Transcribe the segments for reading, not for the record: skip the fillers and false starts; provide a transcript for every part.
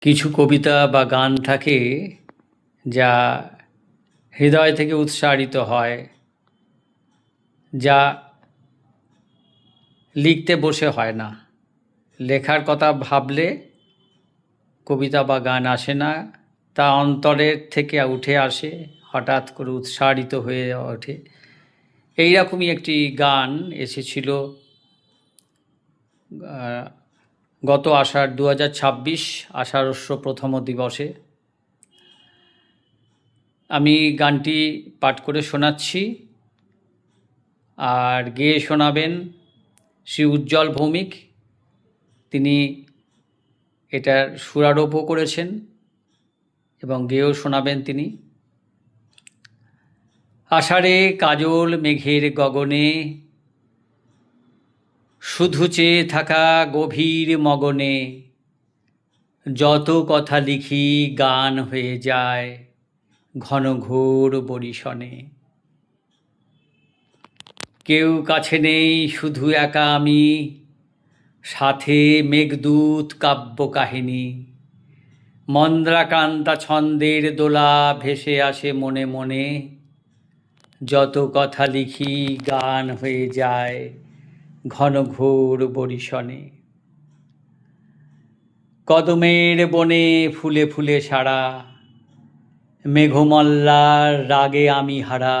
কিছু কবিতা বা গান থাকে যা হৃদয় থেকে উৎসারিত হয়, যা লিখতে বসে হয় না। লেখার কথা ভাবলে কবিতা বা গান আসে না, তা অন্তরের থেকে উঠে আসে, হঠাৎ করে উৎসারিত হয়ে ওঠে। এইরকমই একটি গান এসেছিল গত আষাঢ় 2026 আষাঢ়স্য প্রথম দিবসে। আমি গানটি পাঠ করে শোনাচ্ছি, আর গেয়ে শোনাবেন শ্রী উজ্জ্বল ভৌমিক। তিনি এটার সুরারোপও করেছেন এবং গেয়েও শোনাবেন তিনি। আষাঢ়ে কাজল মেঘের গগনে, শুধু চেয়ে থাকা গভীর মগনে, যত কথা লিখি গান হয়ে যায় ঘন ঘোর বরিশনে। কেউ কাছে নেই, শুধু একা আমি, সাথে মেঘদূত কাব্য কাহিনী। মন্দ্রাকান্তা ছন্দের দোলা ভেসে আসে মনে মনে, যত কথা লিখি গান হয়ে যায় ঘন ঘোর বরিশনে। কদমের বনে ফুলে ফুলে সারা, মেঘমল্লার রাগে আমি হারা।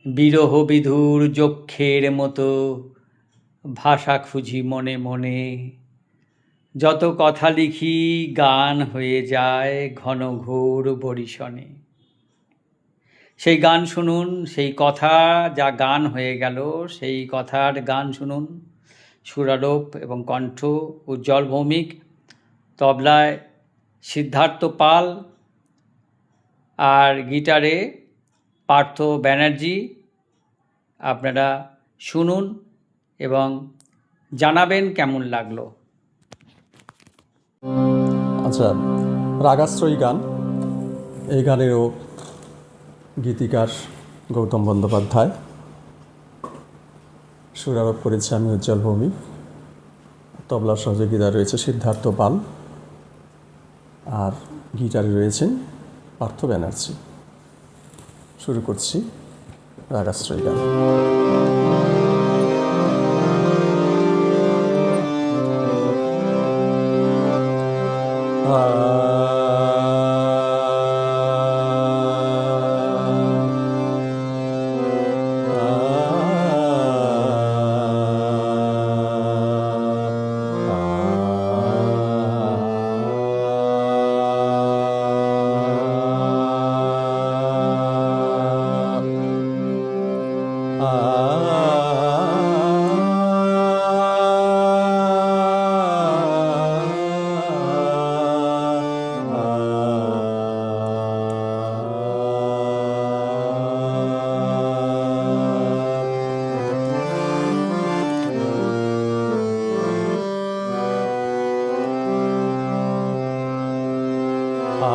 বিরহ বিধুর যক্ষের মতো ভাষা খুঁজি মনে মনে, যত কথা লিখি গান হয়ে যায় ঘন ঘোর বরিশনে। সেই গান শুনুন, সেই কথা যা গান হয়ে গেল, সেই কথার গান শুনুন। সুরারোপ এবং কণ্ঠ উজ্জ্বল ভৌমিক, তবলায় সিদ্ধার্থ পাল, আর গিটারে পার্থ ব্যানার্জি। আপনারা শুনুন এবং জানাবেন কেমন লাগলো। আচ্ছা, রাগাশ্রয়ী গান। এই গানেরও গীতিকার গৌতম বন্দ্যোপাধ্যায়, সুরারোপ করেছে আমি উজ্জ্বল ভৌমিক, তবলার সহযোগিতা রয়েছে সিদ্ধার্থ পাল, আর গিটারে রয়েছেন পার্থ ব্যানার্জি। শুরু করছি রাগাশ্রয়ী গান।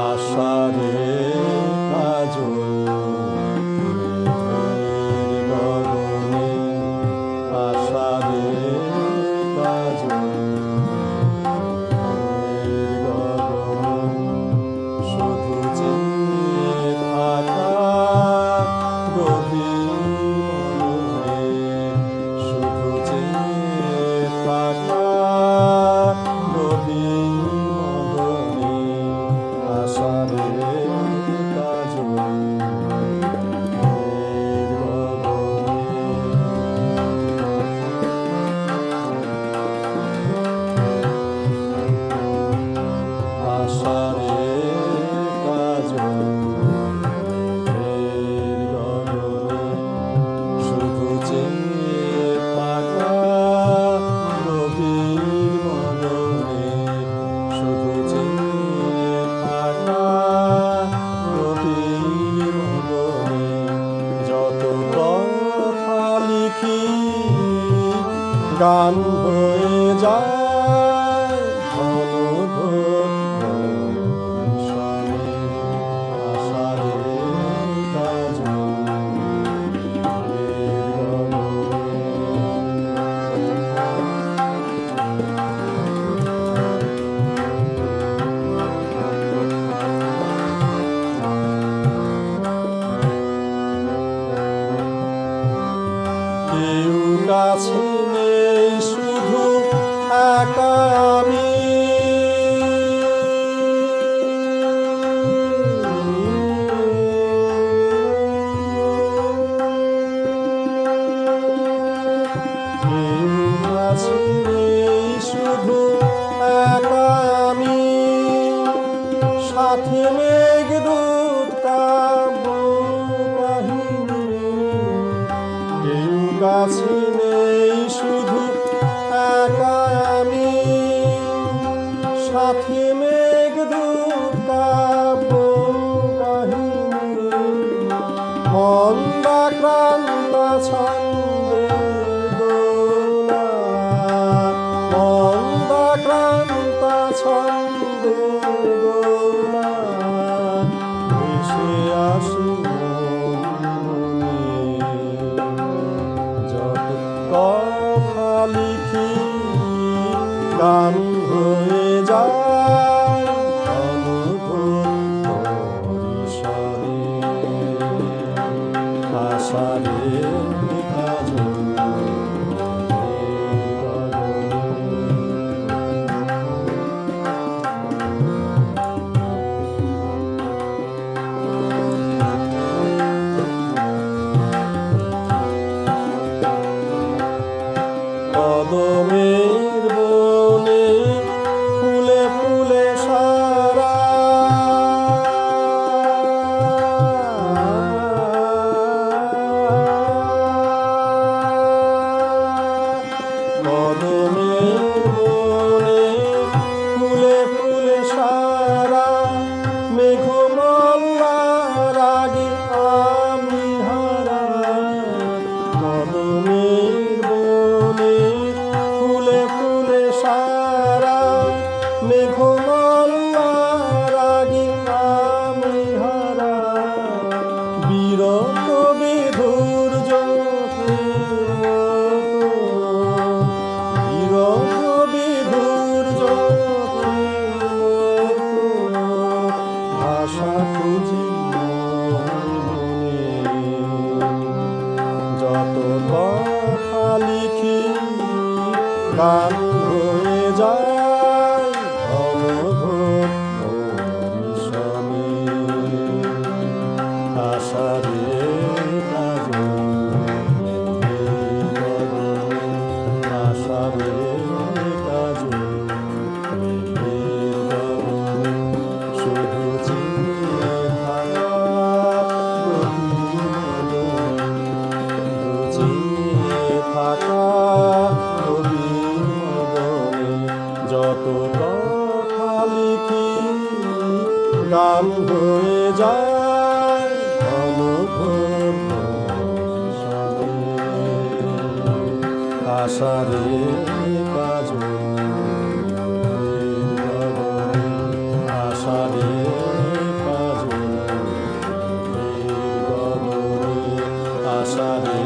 আষাঢ়ে কাজল মেঘের গগনে, আষাঢ়ে কাজল মেঘের গগনে, শুধু চেয়ে থাকা গভীর মনে, শুধু চেয়ে থাকা গভীর মনে। আষাঢ়ে সাথী মেঘদূত কাব্য কাহিনী, কেউ কাছে নেই শুধু একা আমি। সাথী মেঘদূত কাব্য কাহিনী, মন্দাক্রান্ত ছন্দের দোলা, মন্দাক্রান্ত ছন্দের দোলা, ভেসে আসি মনে। যত কথা লিখি গান হয়ে যায় অনুভূত পরিসরে। আষাঢ়ে কাজল কদমের বনে ফুলে ফুলে সারা, কদমের বনে ফুলে ফুলে সারা, মেঘমালার আগে আমি হারা। কদমের বনে ফুলে ফুলে সারা, মেঘমালার আগে আমি হারা। বিরত বিধুর চোখের মতো, বিরত বিধুর চোখের মতো, ভাষা খুঁজি মনে। যত কথা লিখি গান হয়ে যায় অবধূত পরিসরে। আষাঢ়ে কাজল মেঘের বদনে, আষাঢ়ে কাজল মেঘের বদনে, শুধু চিনে থাকা গভীর মদনে, বুঝিয়ে থাকা গভীর মদনে। যত কথা লিখি গান হয়ে যায় অনুভূত পরিসরে। আষাঢ়ে কাজল মেঘের বদনে, আষাঢ়ে কাজল মেঘের বদনে, আষাঢ়ে